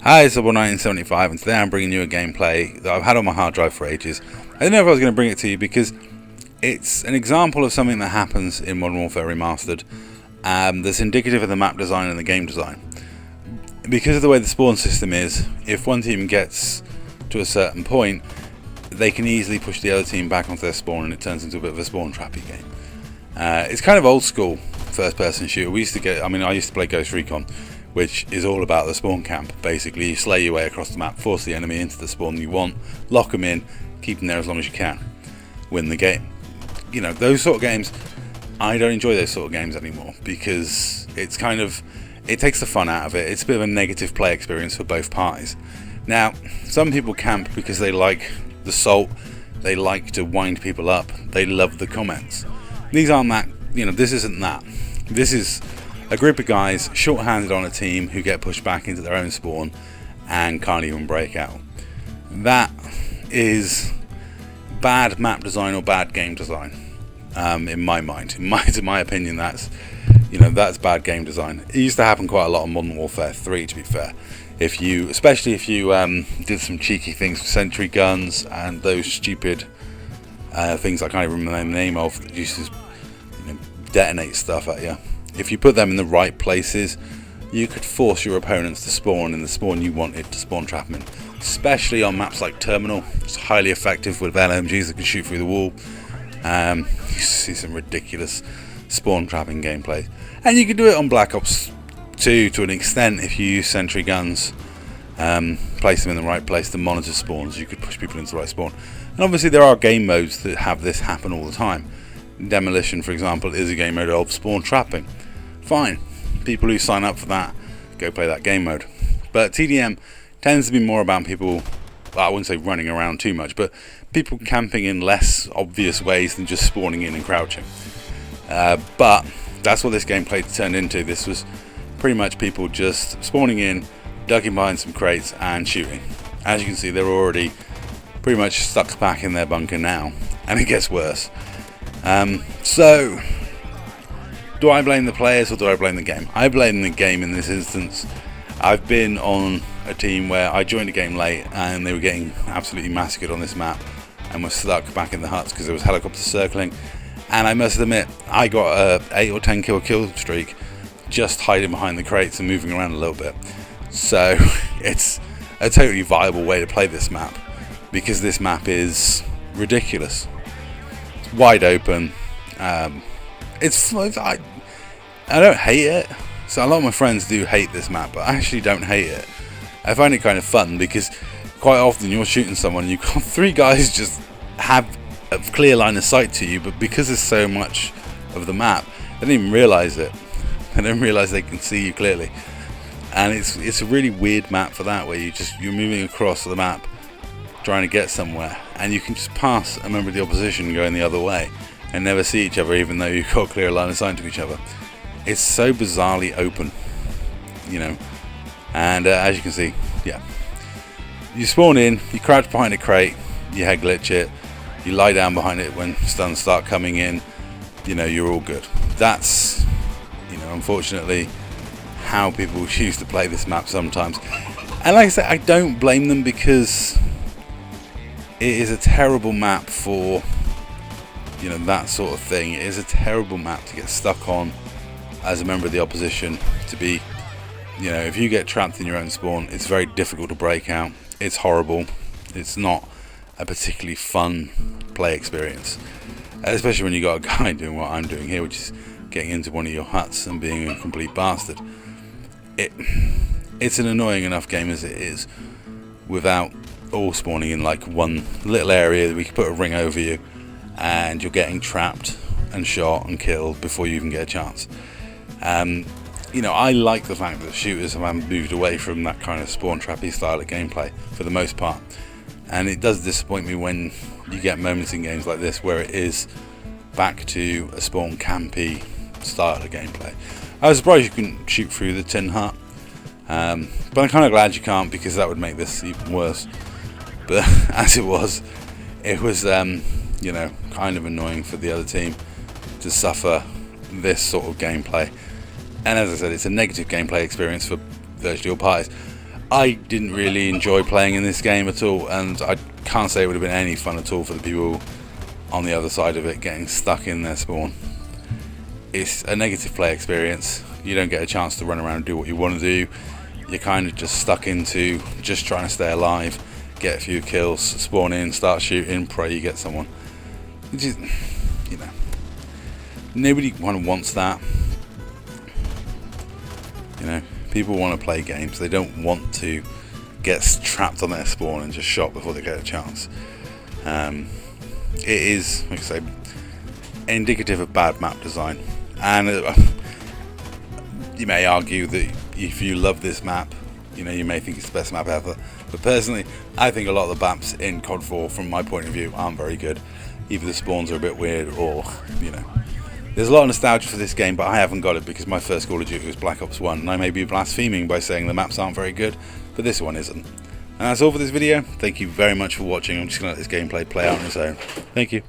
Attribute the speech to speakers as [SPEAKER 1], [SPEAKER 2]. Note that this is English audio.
[SPEAKER 1] Hi, it's 1975, and today I'm bringing you a gameplay that I've had on my hard drive for ages. I didn't know if I was going to bring it to you because it's an example of something that happens in Modern Warfare Remastered that's indicative of the map design and the game design. Because of the way the spawn system is, if one team gets to a certain point, they can easily push the other team back onto their spawn and it turns into a bit of a spawn trappy game. It's kind of old school first person shooter. I used to play Ghost Recon, which is all about the spawn camp. Basically, you slay your way across the map, force the enemy into the spawn you want, lock them in, keep them there as long as you can, win the game. You know, those sort of games, I don't enjoy those sort of games anymore because it takes the fun out of it. It's a bit of a negative play experience for both parties. Now, some people camp because they like the salt, they like to wind people up, they love the comments. These aren't that, this isn't that. This is a group of guys short-handed on a team who get pushed back into their own spawn and can't even break out. That is bad map design or bad game design, in my mind. In my opinion, that's bad game design. It used to happen quite a lot on Modern Warfare 3, to be fair. Especially if you did some cheeky things with sentry guns and those stupid things I can't even remember the name of, that used to detonate stuff at you. If you put them in the right places, you could force your opponents to spawn in the spawn you wanted to spawn trap them in. Especially on maps like Terminal, it's highly effective with LMGs that can shoot through the wall. You see some ridiculous spawn trapping gameplay. And you can do it on Black Ops 2 to an extent if you use sentry guns, place them in the right place to monitor spawns. You could push people into the right spawn. And obviously there are game modes that have this happen all the time. Demolition, for example, is a game mode of spawn trapping. Fine, people who sign up for that go play that game mode. But TDM tends to be more about people, I wouldn't say running around too much, but people camping in less obvious ways than just spawning in and crouching. But that's what this gameplay turned into. This was pretty much people just spawning in, ducking behind some crates and shooting. As you can see, they're already pretty much stuck back in their bunker now, and it gets worse. So, do I blame the players or do I blame the game? I blame the game in this instance. I've been on a team where I joined a game late and they were getting absolutely massacred on this map and were stuck back in the huts because there was helicopters circling. And I must admit, I got a 8 or 10 kill streak just hiding behind the crates and moving around a little bit. So, it's a totally viable way to play this map because this map is ridiculous. It's wide open. I don't hate it. So a lot of my friends do hate this map, but I actually don't hate it. I find it kind of fun because quite often you're shooting someone, you've got three guys just have a clear line of sight to you, but because there's so much of the map, they don't even realise it. They don't realise they can see you clearly. And it's a really weird map for that, where you're moving across the map trying to get somewhere, and you can just pass a member of the opposition going the other way and never see each other, even though you've got a clear line of sight to each other. It's so bizarrely open, and as you can see, you spawn in, you crouch behind a crate, you head glitch it, you lie down behind it when stuns start coming in, you're all good. That's, unfortunately, how people choose to play this map sometimes. And like I said, I don't blame them because it is a terrible map for that sort of thing. It is a terrible map to get stuck on as a member of the opposition. To be, if you get trapped in your own spawn, it's very difficult to break out. It's horrible. It's not a particularly fun play experience, especially when you got a guy doing what I'm doing here, which is getting into one of your huts and being a complete bastard. It's an annoying enough game as it is, without all spawning in like one little area that we could put a ring over you and you're getting trapped and shot and killed before you even get a chance. I like the fact that shooters have moved away from that kind of spawn trappy style of gameplay for the most part, and it does disappoint me when you get moments in games like this where it is back to a spawn campy style of gameplay. I was surprised you couldn't shoot through the tin hut, but I'm kind of glad you can't, because that would make this even worse. But as it was kind of annoying for the other team to suffer this sort of gameplay. And as I said, it's a negative gameplay experience for virtually all parties. I didn't really enjoy playing in this game at all, and I can't say it would have been any fun at all for the people on the other side of it getting stuck in their spawn. It's a negative play experience. You don't get a chance to run around and do what you want to do. You're kind of just stuck into just trying to stay alive, get a few kills, spawn in, start shooting, pray you get someone. Which is, you know, nobody kind of wants that. You know, people want to play games. They don't want to get trapped on their spawn and just shot before they get a chance. It is, like I say, indicative of bad map design. And you may argue that if you love this map, you know, you may think it's the best map ever. But personally, I think a lot of the maps in COD 4, from my point of view, aren't very good. Either the spawns are a bit weird, or, you know, there's a lot of nostalgia for this game, but I haven't got it because my first Call of Duty was Black Ops 1, and I may be blaspheming by saying the maps aren't very good, but this one isn't. And that's all for this video. Thank you very much for watching. I'm just going to let this gameplay play out on its own. Thank you.